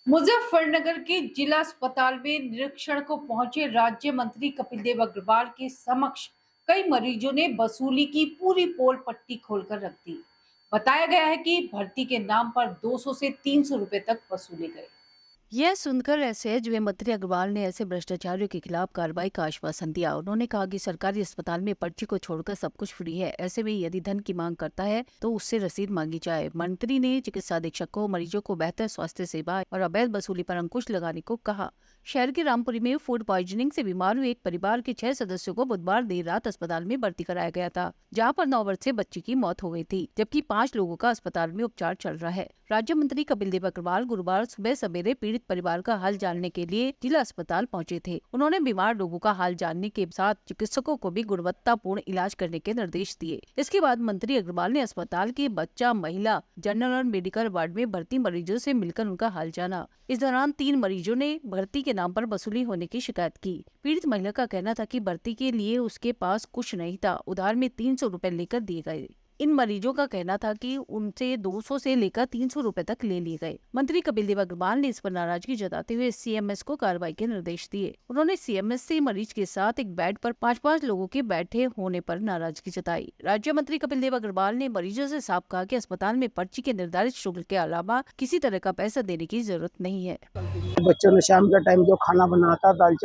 मुजफ्फरनगर के जिला अस्पताल में निरीक्षण को पहुंचे राज्य मंत्री कपिल देव अग्रवाल के समक्ष कई मरीजों ने वसूली की पूरी पोल पट्टी खोलकर रख दी। बताया गया है कि भर्ती के नाम पर 200 से 300 रुपए तक वसूले गए। यह सुनकर एसएच वे मंत्री अग्रवाल ने ऐसे भ्रष्टाचारियों के खिलाफ कार्रवाई का आश्वासन दिया। उन्होंने कहा कि सरकारी अस्पताल में पर्ची को छोड़कर सब कुछ फ्री है। ऐसे में यदि धन की मांग करता है तो उससे रसीद मांगी जाए। मंत्री ने चिकित्सा अधीक्षक को मरीजों को बेहतर स्वास्थ्य सेवा और अवैध वसूली पर अंकुश लगाने को कहा। शहर के रामपुरी में फूड पॉइजनिंग से बीमार हुए एक परिवार के 6 सदस्यों को बुधवार देर रात अस्पताल में भर्ती कराया गया था, जहां पर 9 वर्षीय बच्ची की मौत हो गई थी, जबकि 5 लोगों का अस्पताल में उपचार चल रहा है। राज्य मंत्री कपिल देव अग्रवाल गुरुवार सुबह सवेरे पीड़ित परिवार का हाल जानने के लिए जिला अस्पताल पहुंचे थे। उन्होंने बीमार लोगों का हाल जानने के साथ चिकित्सकों को भी गुणवत्तापूर्ण इलाज करने के निर्देश दिए। इसके बाद मंत्री अग्रवाल ने अस्पताल के बच्चा, महिला, जनरल और मेडिकल वार्ड में भर्ती मरीजों से मिलकर उनका हाल जाना। इस दौरान 3 मरीजों ने भर्ती के नाम पर वसूली होने की शिकायत की। पीड़ित महिला का कहना था कि भर्ती के लिए उसके पास कुछ नहीं था, उधार में 300 रुपए लेकर दिए गए। इन मरीजों का कहना था कि उनसे 200 से लेकर 300 रुपए तक ले लिए गए। मंत्री कपिल देव अग्रवाल ने इस पर नाराजगी जताते हुए सीएमएस को कार्रवाई के निर्देश दिए। उन्होंने सीएमएस से मरीज के साथ एक बेड पर 5-5 लोगों के बैठे होने पर नाराजगी जताई। राज्य मंत्री कपिल देव अग्रवाल ने मरीजों से साफ कहा कि अस्पताल में पर्ची के निर्धारित शुल्क के अलावा किसी तरह का पैसा देने की जरूरत नहीं है। बच्चों ने शाम का टाइम जो खाना बना था, दाल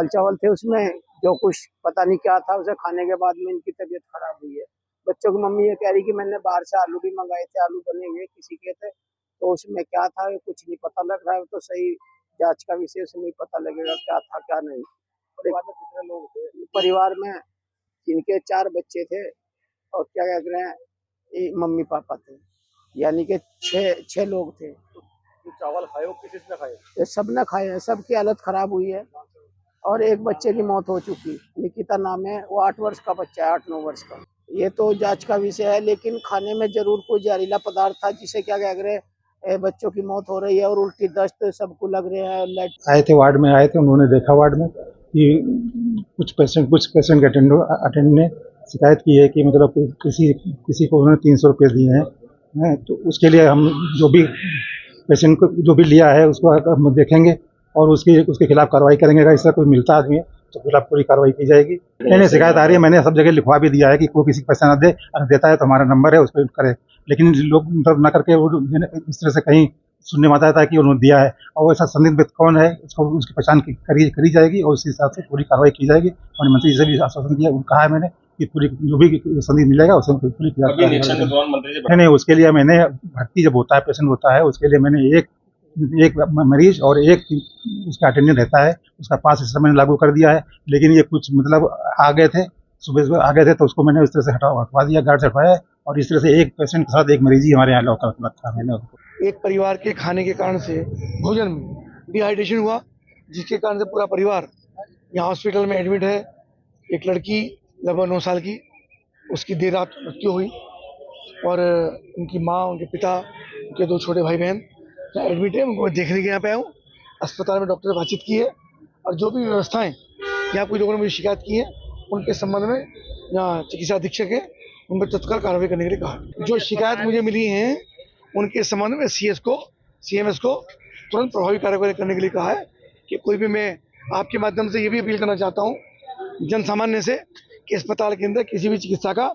चावल थे, उसमें जो कुछ पता नहीं क्या था, उसे खाने के बाद में इनकी तबीयत खराब हुई है। बच्चों की मम्मी ये कह रही कि मैंने बाहर से आलू भी मंगाए थे, आलू बने हुए किसी के थे, तो उसमें क्या था ये कुछ नहीं पता लग रहा है। तो सही जांच का विषय से नहीं पता लगेगा क्या था क्या नहीं। परिवार में कितने लोग थे? परिवार में इनके 4 बच्चे थे और क्या कह रहे हैं, ये मम्मी पापा थे, यानी कि छह लोग थे। चावल खाए हो, किसी ने खाए? ये सब ने खाए हैं, सबकी हालत खराब हुई है और एक बच्चे की मौत हो चुकी। निकिता नाम है, वो 8 वर्ष का बच्चा है, 8-9 वर्ष का। ये तो जांच का विषय है, लेकिन खाने में जरूर कोई जहरीला पदार्थ था जिसे क्या कह रहे बच्चों की मौत हो रही है और उल्टी दस्त सबको लग रहे हैं। आए थे वार्ड में, आए थे, उन्होंने देखा वार्ड में कि कुछ पेशेंट के अटेंड ने शिकायत की है कि मतलब किसी को उन्होंने 300 रुपये दिए हैं। तो उसके लिए हम जो भी पेशेंट को जो भी लिया है उसको हम देखेंगे और उसके खिलाफ कार्रवाई करेंगे। अगर इससे कोई मिलता आदमी है तो खिलाफ पूरी कार्रवाई की जाएगी। मैंने शिकायत आ रही है, मैंने सब जगह लिखवा भी दिया है कि कोई किसी को पैसा ना दे, अगर देता है तो हमारा नंबर है, उस पर करे। लेकिन लोग मतलब न करके वो इस तरह से कहीं सुनने में आता है कि उन्होंने दिया है, और ऐसा संदिग्ध व्यक्ति कौन है उसको उसकी पहचान करी जाएगी और उसी हिसाब से पूरी कार्रवाई की जाएगी। और मंत्री जी से भी आश्वासन दिया, कहा है मैंने कि पूरी जो भी संदिग्ध मिलेगा उसमें पूरी नहीं, उसके लिए मैंने भर्ती जब होता है, पेशेंट होता है, उसके लिए मैंने एक मरीज और एक उसका अटेंडेंट रहता है, उसका पास सिस्टम मैंने लागू कर दिया है। लेकिन ये कुछ मतलब आ गए थे, सुबह आ गए थे, तो उसको मैंने इस तरह से हटवा दिया, गार्ड से हटवाया। और इस तरह से एक पेशेंट के साथ एक मरीज ही हमारे यहाँ लौटा रखा मैंने उसको। एक परिवार के खाने के कारण से भोजन में डिहाइड्रेशन हुआ, जिसके कारण से पूरा परिवार यहाँ हॉस्पिटल में एडमिट है। एक लड़की लगभग 9 साल की, उसकी देर रात मृत्यु हुई और उनकी माँ, उनके पिता, उनके 2 छोटे भाई बहन एडमिट है। उनको देखने के यहाँ पे आया हूँ। अस्पताल में डॉक्टर से बातचीत की है और जो भी व्यवस्थाएं यहाँ कुछ लोगों ने मुझे शिकायत की है उनके संबंध में यहाँ चिकित्सा अधीक्षक है, उन पर तत्काल कार्रवाई करने के लिए कहा। जो शिकायत मुझे मिली है उनके संबंध में सीएमएस को तुरंत प्रभावी कार्रवाई करने के लिए कहा है। कि कोई भी, मैं आपके माध्यम से ये भी अपील करना चाहता हूँ जन सामान्य से कि अस्पताल के अंदर किसी भी चिकित्सा का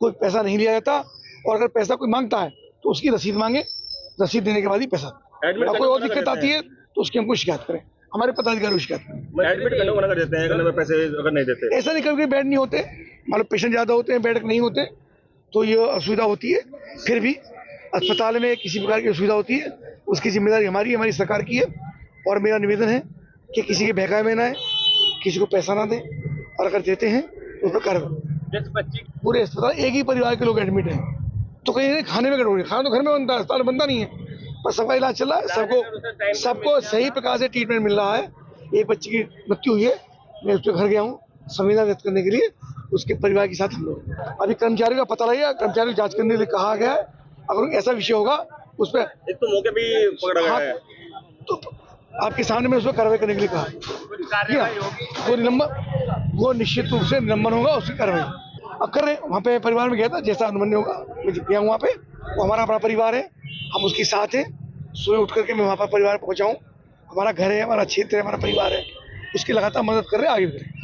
कोई पैसा नहीं लिया जाता, और अगर पैसा कोई मांगता है तो उसकी रसीद मांगे, रसीद देने के बाद ही पैसा। कोई और दिक्कत आती है तो उसकी हमको शिकायत करें, हमारे पदाधिकारी को शिकायत करें। एडमिट करने को मना कर देते हैं अगर पैसे अगर नहीं देते। ऐसा नहीं, कभी बेड नहीं होते, मतलब पेशेंट ज़्यादा होते हैं, बेड नहीं होते, तो ये असुविधा होती है। फिर भी अस्पताल में किसी प्रकार की असुविधा होती है, उसकी जिम्मेदारी हमारी सरकार की है। और मेरा निवेदन है कि किसी के बहकावे में ना है, किसी को पैसा ना दें, और अगर देते हैं तो उस पर कार्रवाई। पूरे अस्पताल एक ही परिवार के लोग एडमिट हैं, तो कहीं खाने में गड़बड़ी, खाना तो घर में बनता है, अस्पताल बनता नहीं है, पर सबका इलाज चल रहा है, सबको सही प्रकार से ट्रीटमेंट मिल रहा है। एक बच्चे की मृत्यु हुई है, मैं उसके घर गया हूँ संवेदना व्यक्त करने के लिए, उसके परिवार के साथ हम लोग। अभी कर्मचारियों का पता लगेगा, कर्मचारियों को जांच करने के लिए कहा गया है। अगर ऐसा विषय होगा उस पर एक तो मौके भी पकड़ा गया है, तो आपके सामने में उस पर कार्रवाई करने के लिए कहा। वो निश्चित रूप से निलंबन होगा, उसकी कार्रवाई अब कर रहे हैं। वहाँ पे परिवार में गया था, जैसा अनुमन्य होगा मैं गया हूँ वहाँ पे। वो हमारा अपना परिवार है, हम उसके साथ हैं सुबह उठ करके मैं वहाँ पर परिवार पहुँचाऊँ, हमारा घर है, हमारा क्षेत्र है, हमारा परिवार है, उसकी लगातार मदद कर रहे हैं, आगे भी करें।